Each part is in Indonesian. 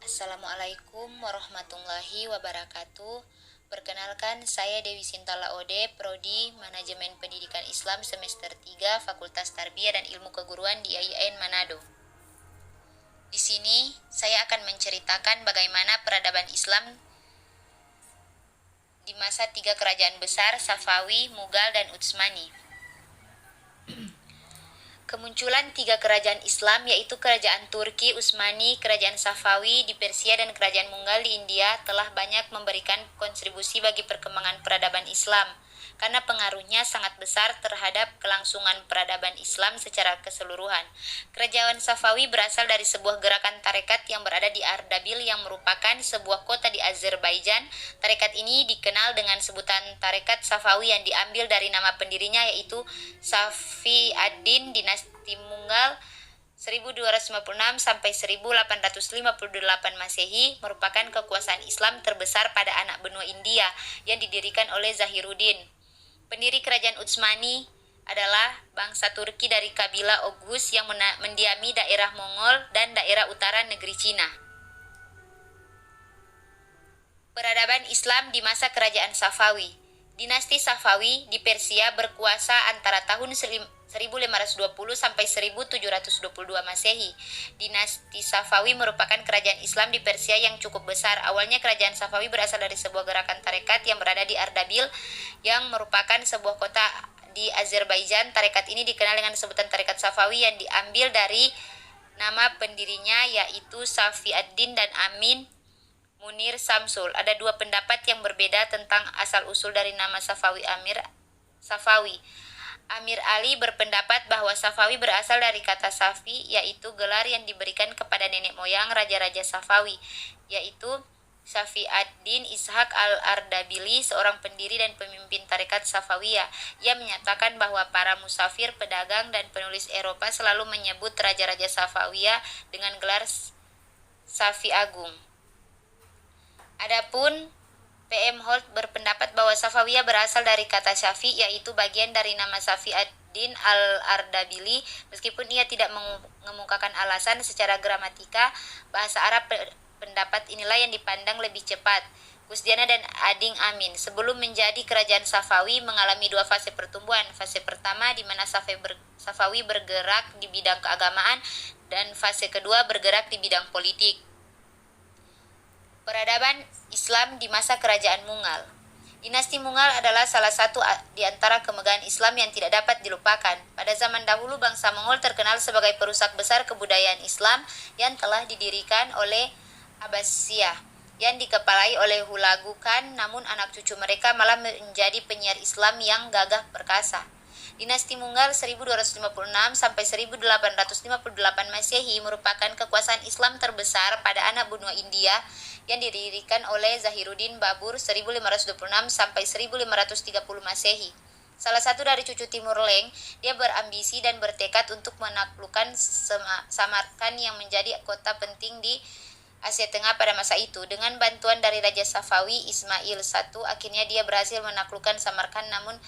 Assalamualaikum warahmatullahi wabarakatuh. Perkenalkan, saya Dewi Sinta Laode, Prodi Manajemen Pendidikan Islam semester 3, Fakultas Tarbiyah dan Ilmu Keguruan di IAIN Manado. Di sini, saya akan menceritakan bagaimana peradaban Islam di masa 3 kerajaan besar, Safawi, Mughal, dan Utsmani. Kemunculan 3 kerajaan Islam yaitu Kerajaan Turki, Utsmani, Kerajaan Safawi di Persia, dan Kerajaan Mughal di India telah banyak memberikan kontribusi bagi perkembangan peradaban Islam karena pengaruhnya sangat besar terhadap kelangsungan peradaban Islam secara keseluruhan. Kerajaan Safawi berasal dari sebuah gerakan tarekat yang berada di Ardabil yang merupakan sebuah kota di Azerbaijan. Tarekat ini dikenal dengan sebutan Tarekat Safawi yang diambil dari nama pendirinya yaitu Safi ad-Din dinasti Mughal 1256 sampai 1858 Masehi merupakan kekuasaan Islam terbesar pada anak benua India yang didirikan oleh Zahiruddin. Pendiri kerajaan Utsmani adalah bangsa Turki dari kabilah Oghuz yang mendiami daerah Mongol dan daerah utara negeri Cina. Peradaban Islam di masa kerajaan Safawi. Dinasti Safawi di Persia berkuasa antara tahun 1520 sampai 1722 Masehi. Dinasti Safawi merupakan kerajaan Islam di Persia yang cukup besar. Awalnya kerajaan Safawi berasal dari sebuah gerakan tarekat yang berada di Ardabil yang merupakan sebuah kota di Azerbaijan. Tarekat ini dikenal dengan sebutan Tarekat Safawi yang diambil dari nama pendirinya yaitu Safi ad-Din dan Amin Munir Samsul. Ada dua pendapat yang berbeda tentang asal-usul dari nama Safawi. Amir Ali berpendapat bahwa Safawi berasal dari kata Safi, yaitu gelar yang diberikan kepada nenek moyang raja-raja Safawi, yaitu Safi ad-Din Ishaq al-Ardabili, seorang pendiri dan pemimpin tarekat Safawiyah. Ia menyatakan bahwa para musafir, pedagang, dan penulis Eropa selalu menyebut raja-raja Safawiyah dengan gelar Safi Agung. Adapun P.M. Holt berpendapat bahwa Safawiyah berasal dari kata Syafi, yaitu bagian dari nama Safi ad-Din al-Ardabili. Meskipun ia tidak mengemukakan alasan secara gramatika bahasa Arab, pendapat inilah yang dipandang lebih cepat. Kusdiana dan Ading Amin. Sebelum menjadi kerajaan Safawi mengalami dua fase pertumbuhan. Fase pertama di mana Safawi bergerak di bidang keagamaan dan fase kedua bergerak di bidang politik. Peradaban Islam di masa kerajaan Mughal. Dinasti Mughal adalah salah satu di antara kemegahan Islam yang tidak dapat dilupakan. Pada zaman dahulu, bangsa Mongol terkenal sebagai perusak besar kebudayaan Islam yang telah didirikan oleh Abbasiyah yang dikepalai oleh Hulagu Khan, namun anak cucu mereka malah menjadi penyiar Islam yang gagah perkasa. Dinasti Mughal 1256 sampai 1858 Masehi merupakan kekuasaan Islam terbesar pada anak benua India yang didirikan oleh Zahiruddin Babur 1526 sampai 1530 Masehi. Salah satu dari cucu Timur Leng, dia berambisi dan bertekad untuk menaklukkan Samarkand yang menjadi kota penting di Asia Tengah pada masa itu. Dengan bantuan dari Raja Safawi Ismail I, akhirnya dia berhasil menaklukkan Samarkand, namun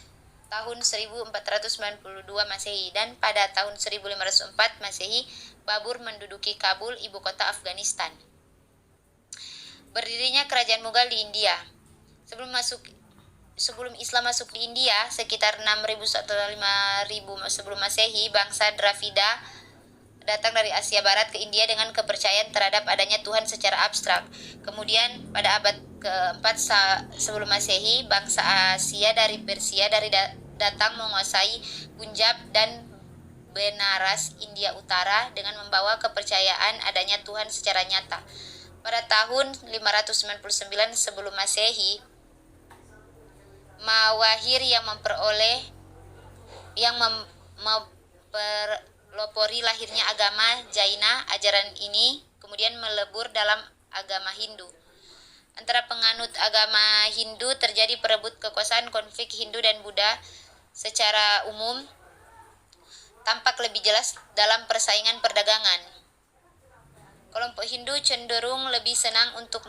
tahun 1492 Masehi, dan pada tahun 1504 Masehi Babur menduduki Kabul, ibu kota Afghanistan. Berdirinya kerajaan Mughal di India. Sebelum Islam masuk di India, sekitar 6.000 atau 5.000 sebelum Masehi, bangsa Dravida datang dari Asia Barat ke India dengan kepercayaan terhadap adanya Tuhan secara abstrak. Kemudian pada abad ke-4 sebelum Masehi, bangsa Asia dari Persia datang menguasai Punjab dan Benaras, India Utara, dengan membawa kepercayaan adanya Tuhan secara nyata. Pada tahun 599 sebelum Masehi, Mawahir yang mempelopori lahirnya agama Jaina. Ajaran ini kemudian melebur dalam agama Hindu. Antara penganut agama Hindu terjadi perebut kekuasaan. Konflik Hindu dan Buddha secara umum tampak lebih jelas dalam persaingan perdagangan. Kelompok Hindu cenderung lebih senang untuk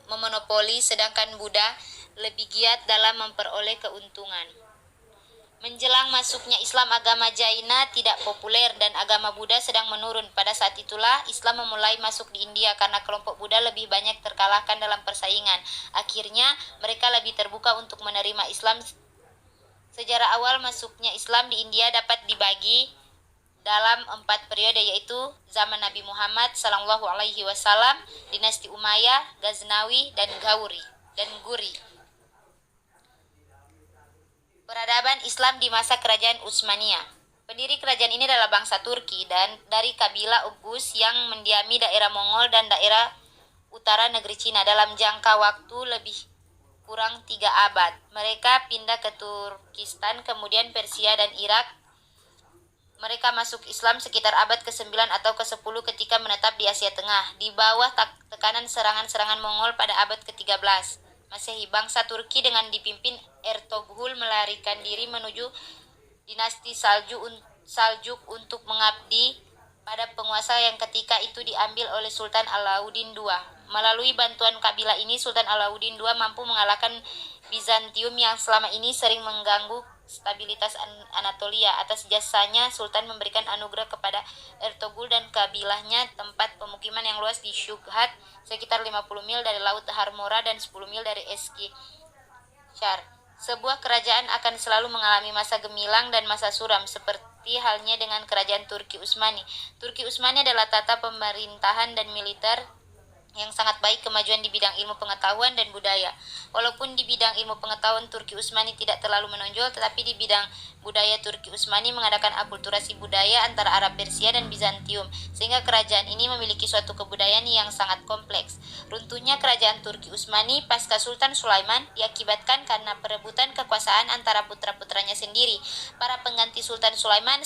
memonopoli, sedangkan Buddha lebih giat dalam memperoleh keuntungan. Menjelang masuknya Islam, agama Jaina tidak populer dan agama Buddha sedang menurun. Pada saat itulah Islam memulai masuk di India karena kelompok Buddha lebih banyak terkalahkan dalam persaingan. Akhirnya mereka lebih terbuka untuk menerima Islam. Sejarah awal masuknya Islam di India dapat dibagi dalam 4 periode, yaitu zaman Nabi Muhammad SAW, dinasti Umayyah, Ghaznawi, dan Guri. Peradaban Islam di masa Kerajaan Utsmaniyah. Pendiri kerajaan ini adalah bangsa Turki dan dari kabilah Oghuz yang mendiami daerah Mongol dan daerah utara negeri Cina dalam jangka waktu lebih kurang 3 abad. Mereka pindah ke Turkistan, kemudian Persia dan Irak. Mereka masuk Islam sekitar abad ke-9 atau ke-10 ketika menetap di Asia Tengah, di bawah tekanan serangan-serangan Mongol pada abad ke-13. Masehi, bangsa Turki dengan dipimpin Ertugrul melarikan diri menuju dinasti Saljuk untuk mengabdi pada penguasa yang ketika itu diambil oleh Sultan Alauddin II. Melalui bantuan kabilah ini, Sultan Alauddin II mampu mengalahkan Bizantium yang selama ini sering mengganggu stabilitas Anatolia. Atas jasanya, Sultan memberikan anugerah kepada Ertugrul dan kabilahnya tempat pemukiman yang luas di Shubhat, sekitar 50 mil dari Laut Marmara dan 10 mil dari Eskişehir. Sebuah kerajaan akan selalu mengalami masa gemilang dan masa suram, seperti halnya dengan kerajaan Turki Utsmani. Turki Utsmani adalah tata pemerintahan dan militer yang sangat baik kemajuan di bidang ilmu pengetahuan dan budaya. Walaupun di bidang ilmu pengetahuan Turki Utsmani tidak terlalu menonjol, tetapi di bidang budaya Turki Utsmani mengadakan akulturasi budaya antara Arab Persia dan Bizantium, sehingga kerajaan ini memiliki suatu kebudayaan yang sangat kompleks. Runtuhnya kerajaan Turki Utsmani pasca Sultan Sulaiman diakibatkan karena perebutan kekuasaan antara putra-putranya sendiri. Para pengganti Sultan Sulaiman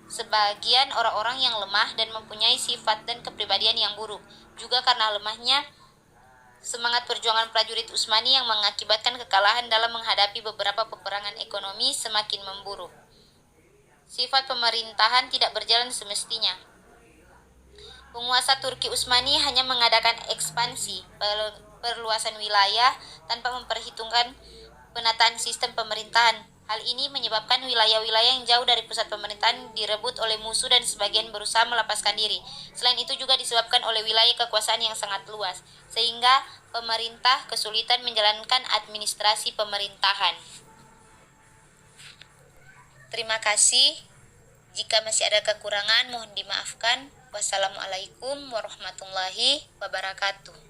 sebagian orang-orang yang lemah dan mempunyai sifat dan kepribadian yang buruk, juga karena lemahnya semangat perjuangan prajurit Utsmani yang mengakibatkan kekalahan dalam menghadapi beberapa peperangan ekonomi semakin memburuk. Sifat pemerintahan tidak berjalan semestinya. Penguasa Turki Utsmani hanya mengadakan ekspansi, perluasan wilayah tanpa memperhitungkan penataan sistem pemerintahan. Hal ini menyebabkan wilayah-wilayah yang jauh dari pusat pemerintahan direbut oleh musuh dan sebagian berusaha melepaskan diri. Selain itu juga disebabkan oleh wilayah kekuasaan yang sangat luas, sehingga pemerintah kesulitan menjalankan administrasi pemerintahan. Terima kasih. Jika masih ada kekurangan, mohon dimaafkan. Wassalamualaikum warahmatullahi wabarakatuh.